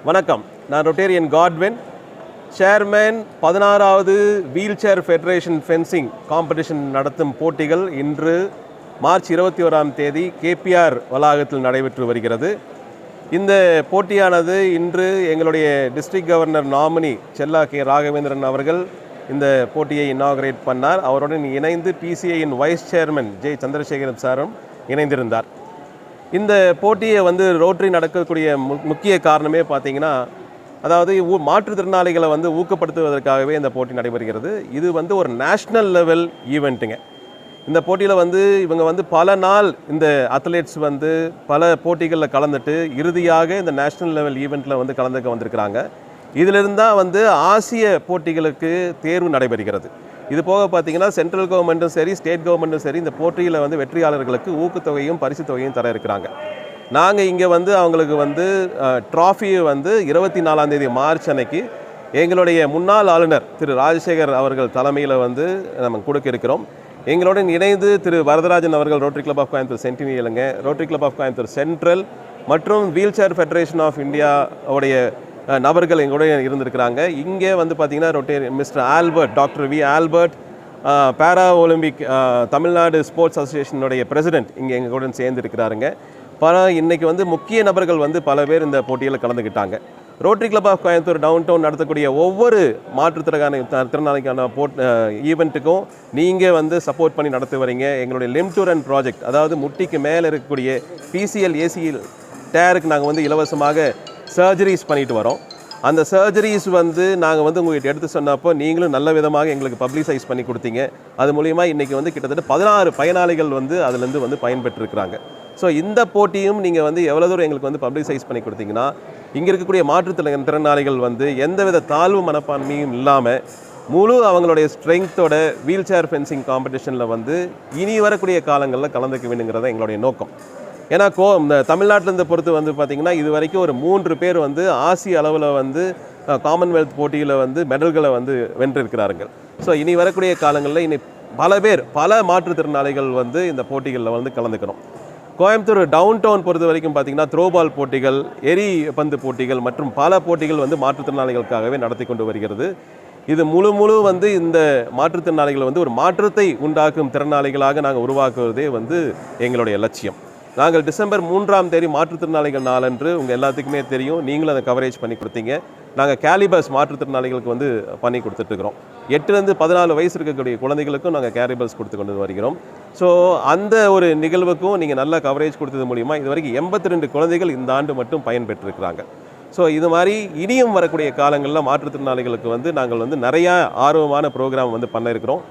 வணக்கம். நான் Rotarian Godwin, chairman 16வது wheel chair federation fencing competition நடத்தும் போட்டிகள் இன்று மார்ச் 21ஆம் தேதி கேபிஆர் வளாகத்தில் நடைபெற்று வருகிறது. இந்த போட்டியானது இன்று எங்களுடைய டிஸ்ட்ரிக்ட் கவர்னர் நாமினி செல்லா கே ராகவேந்திரன் அவர்கள் இந்த போட்டியை இனாகரேட் பண்ணார். அவருடன் இணைந்து பிசிஐயின் வைஸ் சேர்மன் ஜே சந்திரசேகரன் சாரும் இணைந்திருந்தார். இந்த போட்டியை ரோட்டரி நடக்கக்கூடிய முக்கிய காரணமே பார்த்தீங்கன்னா, அதாவது மாற்றுத்திறனாளிகளை ஊக்கப்படுத்துவதற்காகவே இந்த போட்டி நடைபெறுகிறது. இது ஒரு நேஷ்னல் லெவல் ஈவெண்ட்டுங்க. இந்த போட்டியில் இவங்க பல நாள் இந்த அத்லெட்ஸ் பல போட்டிகளில் கலந்துட்டு இறுதியாக இந்த நேஷ்னல் லெவல் ஈவெண்ட்டில் கலந்துக்க வந்திருக்கிறாங்க. இதிலிருந்து தான் ஆசிய போட்டிகளுக்கு தேர்வு நடைபெறுகிறது. இது போக பார்த்தீங்கன்னா சென்ட்ரல் கவர்மெண்ட்டும் சரி, ஸ்டேட் கவர்மெண்ட்டும் சரி இந்த போட்டியில் வெற்றியாளர்களுக்கு ஊக்கத்தொகையும் பரிசு தொகையும் தர இருக்கிறாங்க. நாங்கள் இங்கே அவங்களுக்கு ட்ராஃபியை 24ஆம் தேதி மார்ச் அன்னைக்கு எங்களுடைய முன்னாள் ஆளுநர் திரு ராஜசேகர் அவர்கள் தலைமையில் நம்ம கொடுக்க இருக்கிறோம். எங்களுடன் இணைந்து திரு வரதராஜன் அவர்கள் ரோட்டரி கிளப் ஆஃப் கோயம்புத்தூர் சென்டினியலுங்க, rotary club of Coimbatore central மற்றும் wheel chair federation of India உடைய நபர்கள் எங்களுடைய இருந்திருக்கிறாங்க. இங்கே பார்த்தீங்கன்னா mister Albert, doctor V Albert, para Olympic Tamil Nadu sports அசோசியேஷனுடைய பிரசிடென்ட் இங்கே எங்களுடன் சேர்ந்துருக்கிறாருங்க. இன்றைக்கி முக்கிய நபர்கள் பல பேர் இந்த போட்டியில் கலந்துக்கிட்டாங்க. Rotary club of Coimbatore town town நடத்தக்கூடிய ஒவ்வொரு திறனாளிக்கான ஈவெண்ட்டுக்கும் நீங்கள் சப்போர்ட் பண்ணி நடத்தி வரீங்க. எங்களுடைய லிம் டு ரன் ப்ராஜெக்ட், அதாவது முட்டிக்கு மேலே இருக்கக்கூடிய பிசிஎல் ஏசிஎல் டேருக்கு நாங்கள் இலவசமாக சர்ஜரிஸ் பண்ணிட்டு வரோம். அந்த சர்ஜரிஸ் நாங்கள் உங்கள்கிட்ட எடுத்து சொன்னப்போ நீங்களும் நல்ல விதமாக எங்களுக்கு பப்ளிசைஸ் பண்ணி கொடுத்தீங்க. அது மூலிமா இன்றைக்கி கிட்டத்தட்ட 16 பயனாளிகள் அதுலேருந்து பயன்பெற்றிருக்கிறாங்க. ஸோ இந்த போட்டியும் நீங்கள் எவ்வளோ தூரம் எங்களுக்கு பப்ளிசைஸ் பண்ணி கொடுத்தீங்கன்னா இங்கே இருக்கக்கூடிய மாற்றுத்திறனாளிகள் எந்தவித தாழ்வு மனப்பான்மையும் இல்லாமல் முழு அவங்களுடைய ஸ்ட்ரென்த்தோட வீல் சேர் ஃபென்சிங் காம்படிஷனில் இனி வரக்கூடிய காலங்களில் கலந்துக்க வேணுங்கிறத எங்களுடைய நோக்கம். ஏன்னா இந்த தமிழ்நாட்டிலேருந்து பொறுத்து பார்த்திங்கன்னா இது வரைக்கும் ஒரு 3 பேர் ஆசிய அளவில் காமன்வெல்த் போட்டியில் மெடல்களை வென்றிருக்கிறார்கள். ஸோ இனி வரக்கூடிய காலங்களில் இனி பல மாற்றுத்திறனாளிகள் இந்த போட்டிகளில் கலந்துக்கணும். கோயம்புத்தூர் டவுன் டவுன் பொறுத்த வரைக்கும் பார்த்திங்கன்னா த்ரோபால் போட்டிகள், எரி பந்து போட்டிகள் மற்றும் பல போட்டிகள் மாற்றுத்திறனாளிகளுக்காகவே நடத்தி கொண்டு வருகிறது. இது முழு இந்த மாற்றுத்திறனாளிகள் ஒரு மாற்றத்தை உண்டாக்கும் திறனாளிகளாக நாங்கள் உருவாக்குவதே எங்களுடைய லட்சியம். நாங்கள் டிசம்பர் 3ஆம் தேதி மாற்றுத்திறனாளிகள் நாளன்று உங்கள் எல்லாத்துக்குமே தெரியும், நீங்களும் அதை கவரேஜ் பண்ணி கொடுத்தீங்க. நாங்கள் கேலிபஸ் மாற்றுத்திறனாளிகளுக்கு பண்ணி கொடுத்துட்ருக்குறோம். 8லேருந்து 14 வயசு இருக்கக்கூடிய குழந்தைகளுக்கும் நாங்கள் கேலிபஸ் கொடுத்து கொண்டு வருகிறோம். ஸோ அந்த ஒரு நிகழ்வுக்கும் நீங்கள் நல்லா கவரேஜ் கொடுத்தது மூலிமா இது வரைக்கும் 82 குழந்தைகள் இந்த ஆண்டு மட்டும் பயன்பெற்றிருக்கிறாங்க. ஸோ இது மாதிரி இனியும் வரக்கூடிய காலங்களில் மாற்றுத்திறனாளிகளுக்கு நாங்கள் நிறையா ஆர்வமான ப்ரோக்ராம் பண்ண இருக்கிறோம்.